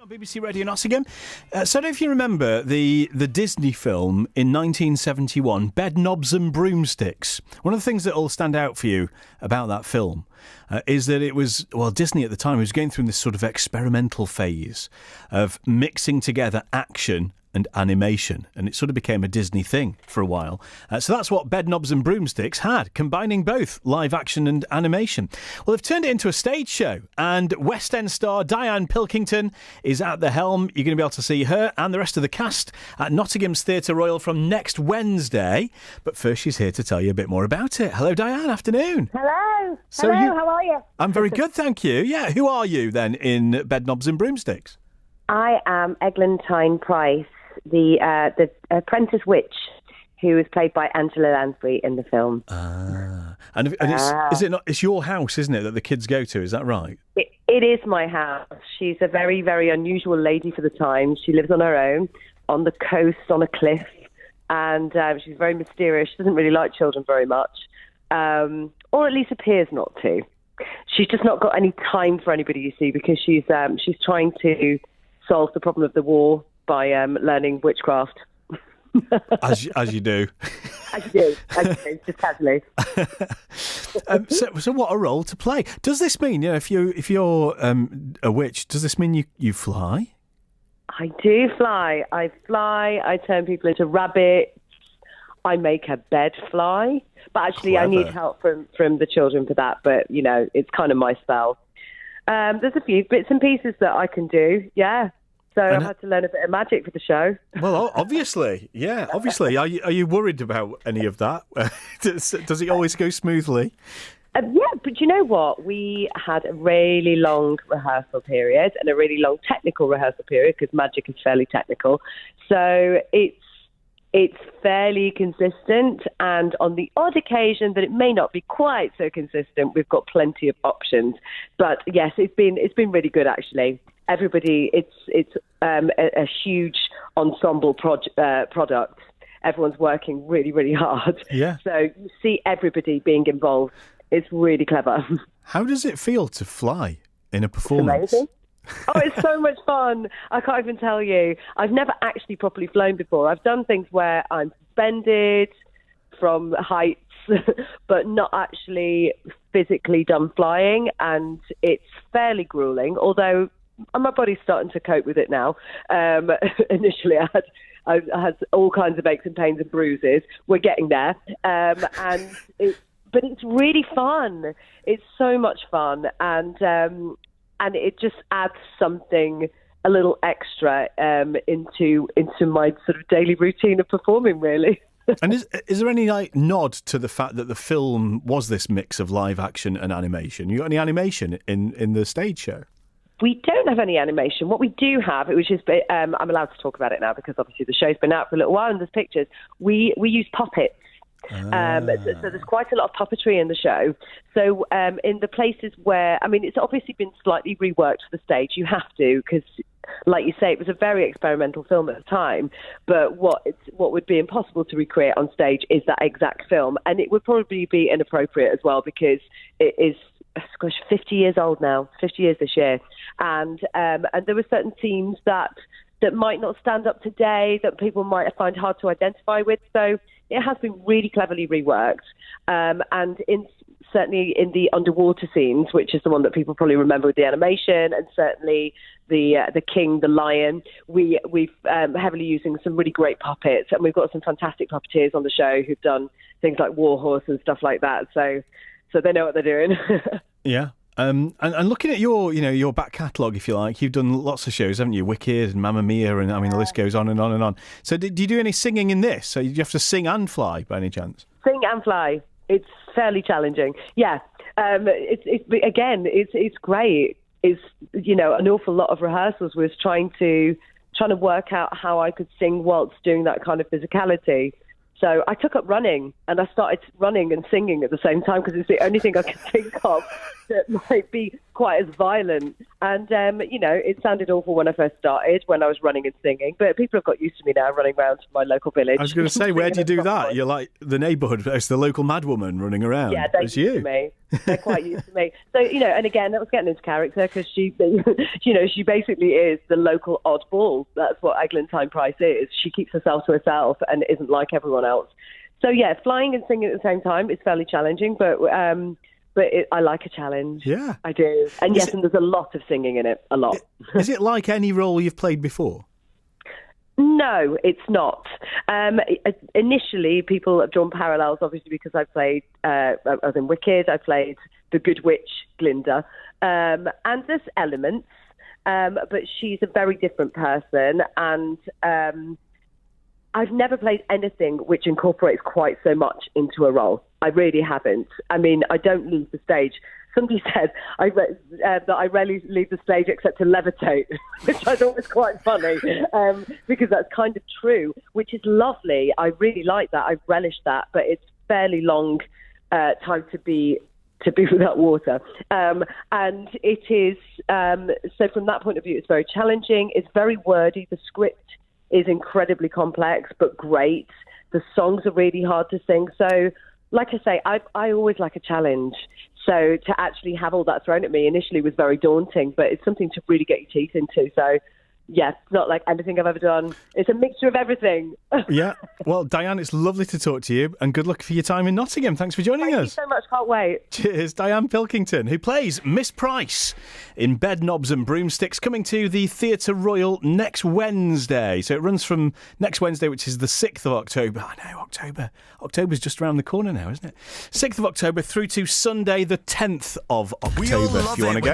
On BBC Radio Nottingham. So I don't know if you remember the Disney film in 1971, Bedknobs and Broomsticks. One of the things that will stand out for you about that film is that it was, Disney at the time was going through this sort of experimental phase of mixing together action and animation, and it sort of became a Disney thing for a while. So that's what Bedknobs and Broomsticks had, combining both live action and animation. Well, they've turned it into a stage show, and West End star Dianne Pilkington is at the helm. You're going to be able to see her and the rest of the cast at Nottingham's Theatre Royal from next Wednesday. But first, she's here to tell you a bit more about it. Hello, Dianne. Afternoon. Hello. How are you? I'm very good, thank you. Yeah, who are you then in Bedknobs and Broomsticks? I am Eglantine Price, the apprentice witch who is played by Angela Lansbury in the film. And it's your house, isn't it, that the kids go to? Is that right? It is my house. She's a very, very unusual lady for the time. She lives on her own, on the coast, on a cliff, and she's very mysterious. She doesn't really like children very much, or at least appears not to. She's just not got any time for anybody, you see, because she's trying to solve the problem of the war by learning witchcraft. as you do. As you do, just casually. So what a role to play. Does this mean, if you're a witch, does this mean you fly? I do fly. I turn people into rabbits. I make a bed fly. But actually, Clever. I need help from the children for that. But, it's kind of my spell. There's a few bits and pieces that I can do, yeah. So I've had to learn a bit of magic for the show. Well, obviously, yeah, obviously. Are you worried about any of that? Does it always go smoothly? Yeah, but you know what? We had a really long rehearsal period and a really long technical rehearsal period because magic is fairly technical. So it's fairly consistent, and on the odd occasion that it may not be quite so consistent, we've got plenty of options. But yes, it's been really good actually. Everybody, it's a huge ensemble product. Everyone's working really, really hard. Yeah. So you see everybody being involved. It's really clever. How does it feel to fly in a performance? It's amazing. Oh, it's so much fun. I can't even tell you. I've never actually properly flown before. I've done things where I'm suspended from heights, but not actually physically done flying, and it's fairly grueling, although my body's starting to cope with it now. Initially, I had all kinds of aches and pains and bruises. We're getting there, but it's really fun. It's so much fun, and it just adds something a little extra into my sort of daily routine of performing, really. And is there any nod to the fact that the film was this mix of live action and animation? You got any animation in the stage show? We don't have any animation. What we do have, which is, I'm allowed to talk about it now because obviously the show's been out for a little while and there's pictures. We use puppets. So there's quite a lot of puppetry in the show. So in the places where, it's obviously been slightly reworked for the stage. You have to, because like you say, it was a very experimental film at the time. But what would be impossible to recreate on stage is that exact film. And it would probably be inappropriate as well because it is 50 years old now, 50 years this year. And there were certain themes that might not stand up today, that people might find hard to identify with. So it has been really cleverly reworked. And certainly in the underwater scenes, which is the one that people probably remember with the animation, and certainly the king, the lion, we've heavily using some really great puppets, and we've got some fantastic puppeteers on the show who've done things like Warhorse and stuff like that. So they know what they're doing. Yeah. And looking at your back catalogue, if you like, you've done lots of shows, haven't you? Wicked and Mamma Mia, and the list goes on and on and on. So do you do any singing in this? So you have to sing and fly by any chance? Sing and fly. It's fairly challenging. Yeah. It's great. It's an awful lot of rehearsals was trying to work out how I could sing whilst doing that kind of physicality. So I took up running, and I started running and singing at the same time because it's the only thing I can think of that might be quite as violent And, it sounded awful when I first started, when I was running and singing, but people have got used to me now running around my local village. I was going to say, where do you do that? You're like the neighbourhood, it's the local madwoman running around. Yeah, they're used to me. They're quite used to me. So, and again, that was getting into character because she, she basically is the local oddball. That's what Eglantine Price is. She keeps herself to herself and isn't like everyone else. So, yeah, flying and singing at the same time is fairly challenging, but I like a challenge. Yeah. I do. And yes, and there's a lot of singing in it, a lot. Is it like any role you've played before? No, it's not. Initially, people have drawn parallels, obviously, because I played, I was in Wicked, I played the Good Witch, Glinda, and there's elements, but she's a very different person, and I've never played anything which incorporates quite so much into a role. I really haven't. I mean, I don't leave the stage. Somebody said that I rarely leave the stage except to levitate, which I thought was quite funny, because that's kind of true, which is lovely. I really like that. I relish that, but it's fairly long time to be without water. And it is, so from that point of view, it's very challenging. It's very wordy. The script is incredibly complex, but great. The songs are really hard to sing. So, like I say, I always like a challenge. So to actually have all that thrown at me initially was very daunting, but it's something to really get your teeth into. So, yeah, it's not like anything I've ever done. It's a mixture of everything. Yeah. Well, Dianne, it's lovely to talk to you, and good luck for your time in Nottingham. Thanks for joining us. Thank you so much. Can't wait. Cheers. Dianne Pilkington, who plays Miss Price in Bedknobs and Broomsticks, coming to the Theatre Royal next Wednesday. So it runs from next Wednesday, which is the 6th of October. I know, October's just around the corner now, isn't it? 6th of October through to Sunday, the 10th of October, if you want to go.